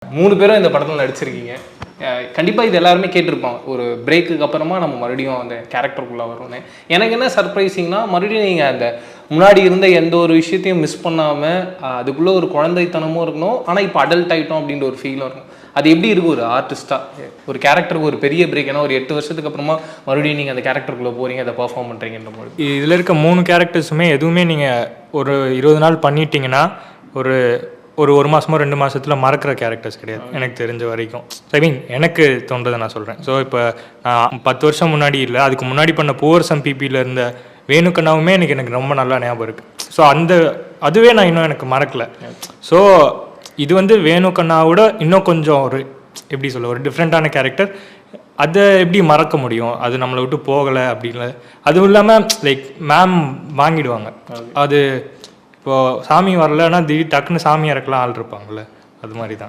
3 பேரும் இந்த படத்தில் நடிச்சிருக்கீங்க. கண்டிப்பாக இது எல்லாருமே கேட்டிருப்பாங்க, ஒரு பிரேக்குக்கு அப்புறமா நம்ம மறுபடியும் அந்த கேரக்டருக்குள்ளே வரும்னு. எனக்கு என்ன சர்ப்ரைசிங்னா, மறுபடியும் நீங்கள் அந்த முன்னாடி இருந்த எந்த ஒரு விஷயத்தையும் மிஸ் பண்ணாமல் அதுக்குள்ளே ஒரு குழந்தைத்தனமும் இருக்கணும், ஆனால் இப்போ அடல்ட் ஆகிட்டோம் அப்படின்ற ஒரு ஃபீலும் இருக்கும். அது எப்படி இருக்குது ஒரு ஆர்டிஸ்ட்டாக? ஒரு கேரக்டருக்கு ஒரு பெரிய பிரேக், ஏன்னா ஒரு 8 வருஷத்துக்கு அப்புறமா மறுபடியும் நீங்கள் அந்த கேரக்டருக்குள்ளே போகிறீங்க, அதை பர்ஃபார்ம் பண்ணுறீங்கன்ற போது. இதில் இருக்க 3 கேரக்டர்ஸுமே எதுவுமே நீங்கள் ஒரு 20 நாள் பண்ணிட்டீங்கன்னா ஒரு மாதமோ 2 மாதத்தில் மறக்கிற கேரக்டர்ஸ் கிடையாது எனக்கு தெரிஞ்ச வரைக்கும். ஐ மீன் எனக்கு தோன்றதை நான் சொல்கிறேன். ஸோ இப்போ நான் 10 வருஷம் முன்னாடி இல்லை, அதுக்கு முன்னாடி பண்ண புவர் சம் பிபியில் இருந்த வேணுக்கண்ணாவுமே எனக்கு ரொம்ப நல்லா ஞாபகம் இருக்குது. ஸோ அதுவே நான் இன்னும் எனக்கு மறக்கலை. ஸோ இது வந்து வேணுக்கண்ணாவோட இன்னும் கொஞ்சம் எப்படி சொல்ல, ஒரு டிஃப்ரெண்ட்டான கேரக்டர். அதை எப்படி மறக்க முடியும், அது நம்மளை விட்டு போகலை அப்படின்னு. அதுவும் இல்லாமல் லைக் மேம் வாங்கிடுவாங்க. அது இப்போது சாமி வரலன்னா திடீர் டக்குன்னு சாமி இறக்கலாம் ஆள் இருப்பாங்கள்ல, அது மாதிரி தான்.